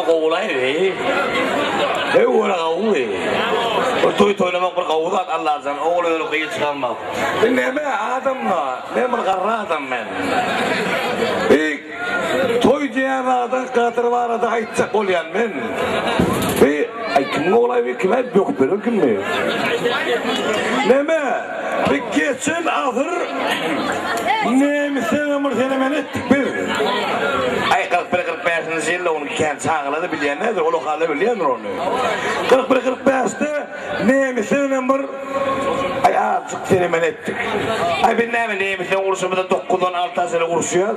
qoğulay ey ola qoğuy toy toylamak bir qoğudat Allah'tan oğul öyle qıyı çıkarmak neme adamla neme qarra adam men toy diyen adam qatır var da aytsak bolyan men ay kim olay bir kim yok böyle kim mi neme bir geçen ahır nemisen ömür senemen ettik bir ay 41-45 yılda onu kent sağladı bilen nedir o lokalda bilen onu 41-45'te nemisen ömür ay artık senemen ettik ay bir nemisen uğraşımızda 9'dan 6 sene uğraşıyor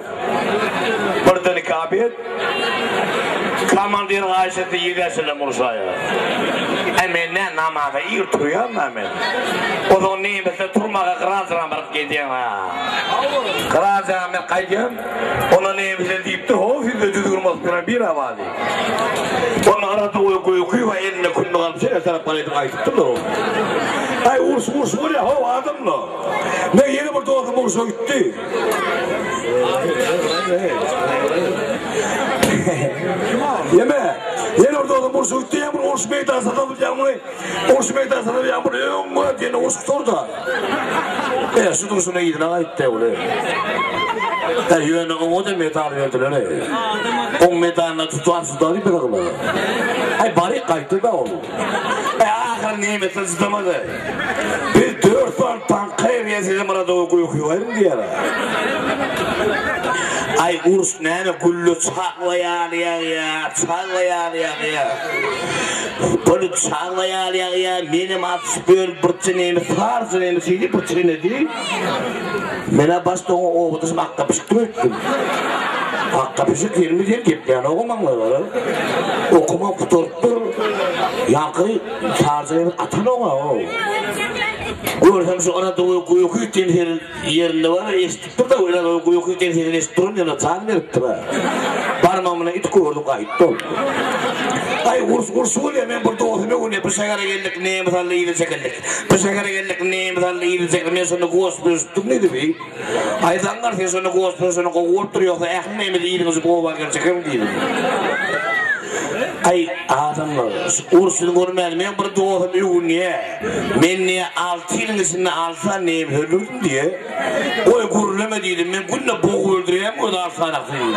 bir dönük abiyet Kamandir Ayşe'de 7 sene uğraşıyor Emine namaza yırtıyor Mehmet. O zaman neyse turmağa kırazıram barıp gidiyorum ha. Kırazıram ben kaydım. Ona neyse deyip de o filde düdürmez bir havali. Ona arada uykuyu ve eline kundu kalıp sene taraf paraydı kaydıktım da o. Ay urs var ya o adamla. Ne yeni bir doğdum ursa gitti. Yeme. Yeni orada oğlum ursa gitti ya bunu urs meydan satalım ya bunu. Urs meydan satalım ya bunu. Yok yine urs tutar da. Şu dursuna gidin ağa gitti öyle. Yönü o da metal verdiler öyle. O metalına tutulan sudan bir bakıma. Ay bari kaydı da oğlum. Ahır nimetten tutamadı. Bir 4 var tankaya yazıyorum arada uykuyorum diye. Ay urs nene gülü çağlayan ya. Böyle çağlayan ya. Benim atıp böyle bırçınayım, farzınayım, şeydi bırçınayım değil. Mena başta o odasım hakka piştim ettim. Hakka pişik 20 diye gitti yani okumam var. Okumam tuturttur. Yankı farzınayım atan o. Görsem şu arada uyku yükleyen yerinde var ya estiktir de öyle uyku yükleyen yerine estiktirin yana çağın veriptir ha. Parmağımına it koyduk ayıttı oldu. Ay urs oluyor ben burada oturuyor ne pışakara geldik ne misalle iyi çekildik. Pışakara geldik ne misalle iyi çekildik. Ben sonra koğuşpuyustuk neydi bey? Aydan karşı sonra koğuşpuyusunu koğup duruyorsa ekmeğimi de iyiliğinizi koğuvarken çekerim değilim. Ay adamlar ursun görmeyelim ben bir doğdum uygun niye ben niye 6 yılın içinde alsan neyim ölürdüm diye oy guruleme değilim ben günde boğu öldüreyim o da alsanak değilim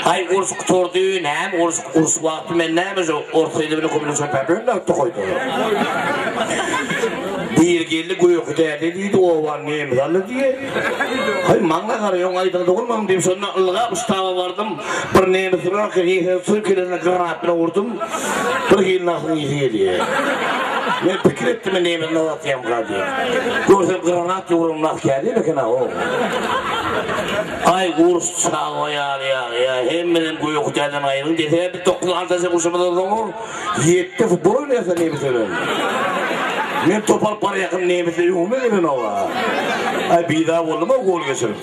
ay urs kutordu hem urs vakti ben neymiş orsaydı beni kombinasyon pepeğini de koydu bir geldi kuyuk dediydi o var neyim zalı diye hay manga karıyorum aydan dokunmam diyeyim sonra Allah'a Mustafa vardım bir neyim sırkırına granatına vurdum bir yılın aklını yiydi diye ben fikir ettim neyim ne atayım diye görsem granat vurum nasıl geldi bakın o ay urs çağla ya hem benim kuyuk dediden ayrılın dedi bir 9 antası kuşumda olur 7 futbol oynayasa neyim söylüyorum ben topal para yakın neyimse yuhumu demin ola. Ay bir daha oldu mu gol geçirim.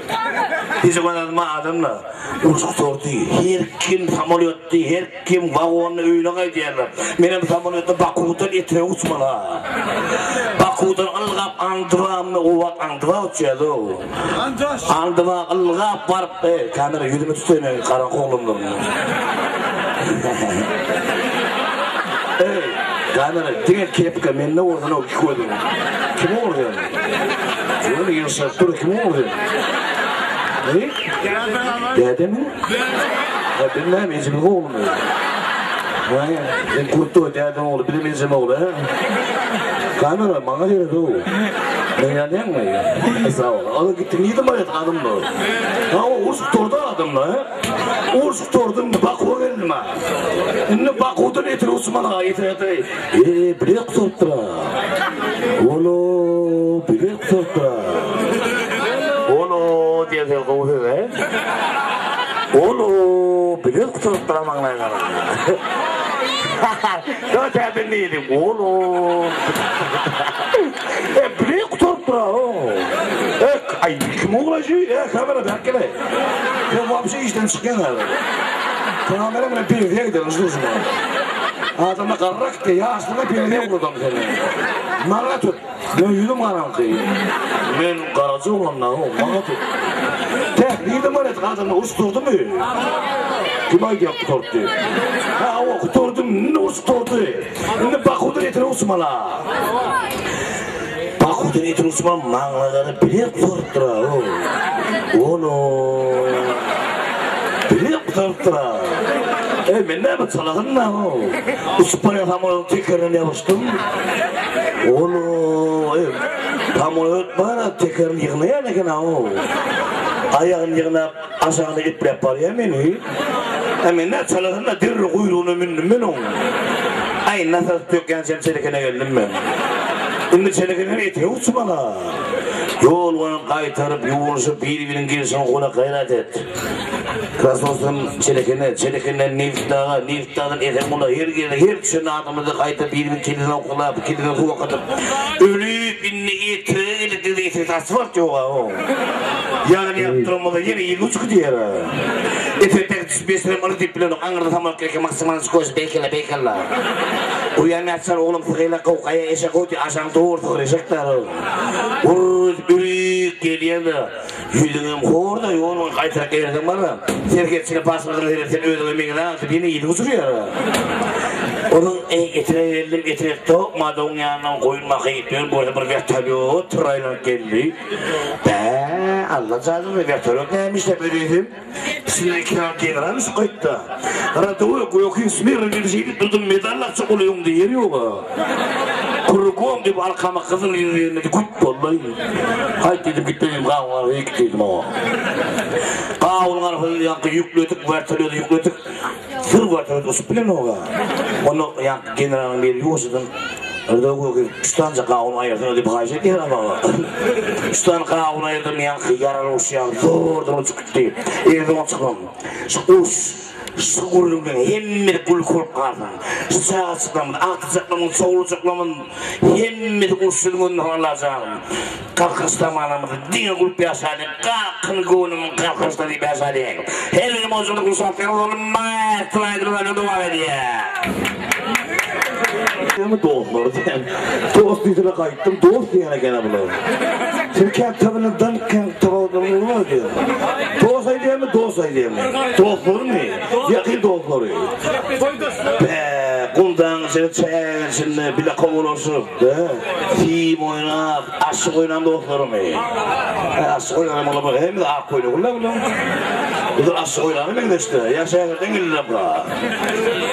Bize konadığıma adamla uçuk sordu. Her kim samolyotu, her kim vagonla öyle diyorlar. Benim samolyotu Baku'dan etire uçmalı. Baku'dan algap andırağımı ovat andırağ uçuyordu. Andırağ algap varıp kamera yüzüme tutayım karan kolumdan. Kamera tinggal kepka men ne orada o koydum. Kim orada? Şöyle yılsa dur kim orada? Ne? Dede mi? Ben ne mezun oğlum? Ben kurtu dede oğlu bir mezun oğlu. Kamera bana göre doğru. Ben yandım mı? Sağ ol. Alı gitti neydi mi adamla? Ha o urs tordu adamla. Urs tordum bak o geldi mi? Ne bak o da nedir Osman'a yeter. Bilek tortura. Olo bilek tortura. Olo diye de kovuyor he. Olo bilek tortura manlaylar. Yo tabi neydi? Olo. Bilek tortura o. Ay kim olacak? Kamera bekle. Ya bu bir şey işten çıkıyorlar. Kamera bana bir gidelim uzun. Adamla karrak diye aslında bir vurdum seni. Mara tut. Ben yüzüm karanlığı. Ben karacı olanlar o. Mara tut. Tek neydi böyle adamla usturdum mu? Kim aydı kutordu? Ha o kutordum, ne kutordu? Ne bakudun etine usmala. Bakudun etine usmala mağlaları bilek kutordular o. Onu bilek kutordular. Ben ne yapayım salakın ne o? Uspanya tamam tekrarını yapıştım. Onu tam onu bana tekrarını yığmaya ne kadar o? Ayağını yığınıp aşağıda iplep var ya beni. Hemen ne salakın da dirri kuyruğunu mindim ben onu. Ay nasıl tökken sen çelekene geldim ben. Şimdi çelekene eti yoksa bana. Yol onu kaytarıp yoğunuşup birinin girişine kola gayret et. Krasnos'un çelekenden Niftağ'dan eten ola her kişinin adımızı kaytarıp birinin kilidine okulap, kilidine kuvatıp ölüp binni eti tasvart yok o. Yani yaptırılmadı yine iyi uçku diyer. Eti beslerim alı diplerini anırda tamam kereke maksimalini skoş beykella. Uyanı açar oğlum fıkıyla kavkaya eşek oyti aşağı doğur fıkıracaklar. Büyük geliyor da yüzünüm korda yoğun kaytarak gelirdim bana. Serketçine basmadığını verirsen ödüğü meğine atıp yine iyiliği uçuruyor. Onun etine verildim, etine tokmadı onun yanından koyulmaka gidiyor. Bu arada bir vertolyo tırayla geldi. Allah canım vertolyo neymiş de böyleydim. Sinir kirar kenarını su kayıttı. Radyoya koyuyor smirri bir şeydi durdum medallar çokuluyorum diye yer yok. Kurukum deyip arkama kızıl yerine de güp vallahi. Hayt dedim gitmedim kavgalara gittim o. Kavgalara yankı yükledik, vertolyoda yükledik. Sır vertolyoda usup bilen oğa. Onu yankı generalın beri yoğusadan. Orada koyuyor, üstanca kavunu ayırdım, öyle bir kayacak yer ama. Üstan kavunu ayırdım, yankı yaralı uşağı, zordan uçuk gitti. Evden uçuklam. Sağırımdan hemmet kul korkardım. Sağa çıklamın, altı çıklamın, soğulu çıklamın, hemmet kul sürgünün alacağım. Kalkıstamanımın, dine kul piyasadım, kalkın gönümün kalkısta diye piyasadım. Helim olsun kul satıyor, oğlum mağatılaydır, dua ediyor. Ama doğruları diyem. Dost yüzüne kayıttım, dost diyene gene bulalım. Şimdi kent tabanından kent tabanından olur diyor. Dost ay diyem mi, dost ay diyem mi? Dostları mı? Yakın dostları. Kundan seni çayın şimdi bile kovulursun. Film oynap, aşık oynam dostları mı? Aşık oynam olabilir, hem de ak oynam olabilir. Budur aşık oynam mı işte? Yaşayakırdan gelirler bura.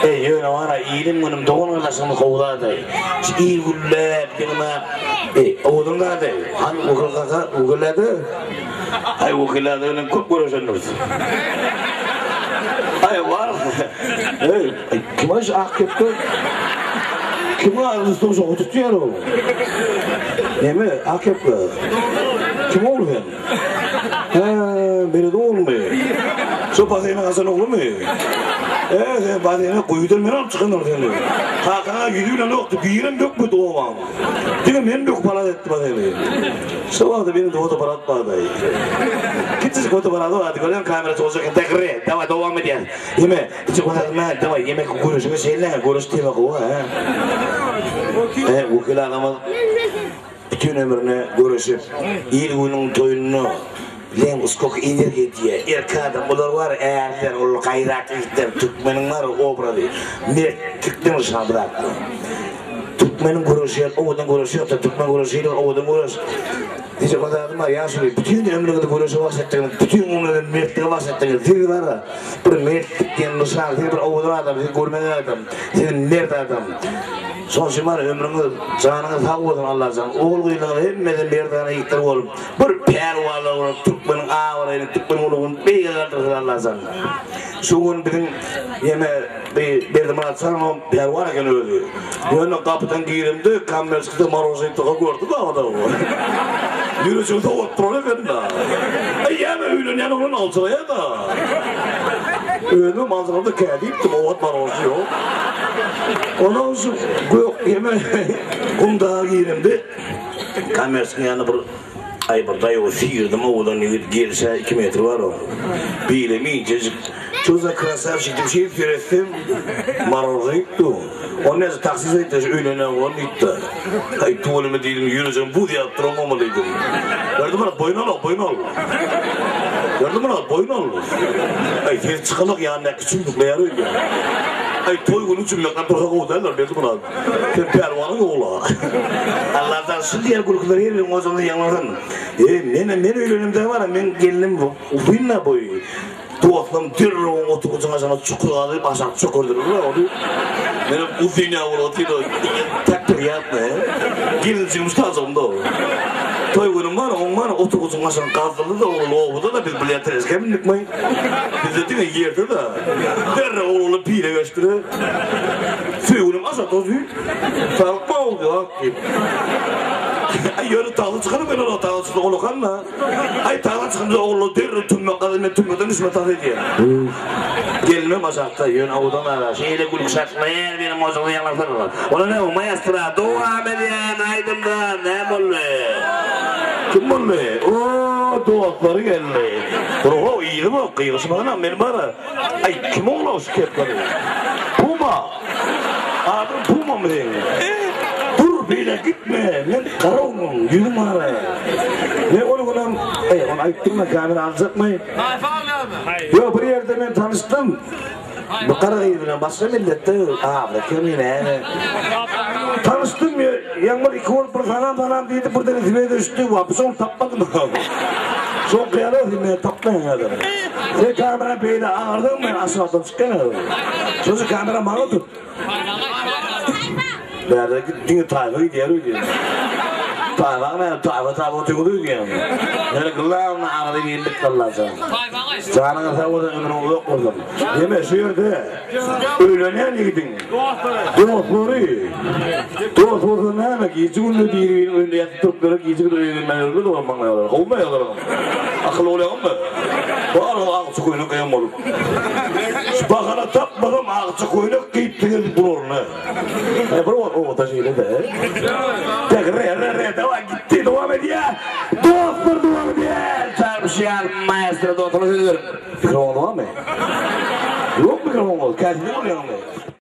Yöne var, iyiliğim benim doğun arkadaşımı kovuladı. İyi güllep, yanıma, oğlum nerede? Hani ukuladı? Ay ukuladı, öyle kut görüşünüz. Ay var. Kim aş ak yaptı? Kim ağrınızda olsa oturtuyor o? Ne mi? Ak yaptı. Kim oğlu ben? Beni de olmuyor. Şu patayına Hasan oğlu mu? Patayına koyudur ben çıkın orada. Hakana gidiyorlar yoktu. Bir yerim yok mu doğumam? Dedim ben yok para etti patayına. Şu vardı benim doğuda para atmadı. Gitsin koydu para da vardı. Gören kamerası olacak. Tekrar. Dava devam ediyor. Yeme. Hiç koyarlar. Dava yemek görüşünü şeyler. Görüştüğüme kova. Ukul adamı bütün ömrüne görüşüp İlgünün toyununu bilen uskok enerjiye erkek bunlar var eğerler ol gayretliler Türkmenin var obradı mert Türkmen şabrak Türkmenin görüşüyor odan görüşüyor Türkmen görüşüyor odan görüş diye kadar var ya şöyle bütün ömründe görüşü bahsettiğin bütün onların mertliği bahsettiğin dil var bir mertlikten nişan bir odan adam görmeden adam senin mert adam son şımar ömrünü canını sağ olsun Allah'tan oğul kıyıları hemmeden bir tane yıktır oğlum bir pervalı oğlum Türkmenin ağırayını Türkmenin oğlum bir kaldırsın Allah'tan şu gün bizim yeme bir zaman atsam pervarken öldü yönü kapıdan giyirimdi kamerasında marozayı tıka gördü da adam yürüsünde oturur efendim yeme öyle yani onun altına ya da öyle manzarada kendiydim o at marozu yok ondan sonra yeme kumdağa giyirimdi kamerasının yanına bir ay bir dayı o sıyırdım oğlan girse 2 metre var o bilemi incecik çoza krasavşik bir şey söyledim marozu yıktı onun neyse taksis etti öylene onu yıktı ay tuvalime değilim yürüyeceğim bu diye yaptıramamalıydım verdi bana boyun al Gördün mü lan? Boyun olur. Ay tez çıkalık yani küçümlükle yarıyor ya. Ay toy günü cümlekten durga koğudarlar dedi buna. Sen pervanın oğlu. Allah'tan şimdi yer kulukları yerin o zaman yanlardan. Men öyle var men gelinim bu. Ufuyla boyu. Doğatlam dirroğun otukucuna sana çukur alıp aşağı çukurdurur onu. Benim ufuyla oğlu takdir yapma. Gelinsin ustazımda o. Toy günüm var, on var, otukucuna sana kaldırdı da oğlu oğlu da biz biletiriz. Kemin nikmeyin. Biz de dine yerde de. Derre oğlu pire gösteri. Suyu günüm aşağı tozuyu. Farkma oldu ha. Ay yürü tağlı çıkarım ben ona tağlı çıkarım oğlu kanla. Ay tağlı çıkarım oğlu derre tümme kadar tümmeden üstüme tağlı ediyor. Gelmem aşağıda yön avudan ara. Şeyle gülük şartmayın benim ocağımda yanlarlar. Ona ne o maestra dua mediyen aydımda ne bolle. Kim bolle? Ooo doğakları geldi. Oho iyi mi o kıyısmadan benim ara. Ay kim oğlu o şikayetleri? Puma. Adım Puma mı değil? Dur bile gitme. Ben karavunum yürüm ara. Ne onu ona ayıttırma kamera alacak mı? Yok bir yerde ben tanıştım. Bu Karagıyı'na başka millette kemine tanıştım ya yanlar iki ol falan deydi burada rezime düştü vapson tapmadım son kıyalı rezime tapmayın adam sen kamera böyle ağırdın mı aşağıdan çıkan adam sözü kamera bana tut böyle gittiğini tayfayı diğer öyle tayfak ne tayfa oturuyor yani yani kıllarına ağrı birlik kıllarsa sana kadar o da ömrüm yok oldum yeme şu yerde öğlenen gidin doğru ne demek giyci günü bir önde yatıp böyle giyci günü öğrenmelerle de olmalılar olmuyorlar akıl oluyor mu var ağaçı koyunu kıyam olur bakana tapmadım ağaçı koyunu kıyıp dururlar bu o da şeyle de tekrar devam gitti devam ediyor dostlar devam ediyor çarpışan maestro dostlar ediyorum mikrofon var mı? Yok mikrofon var kendine oluyor mu?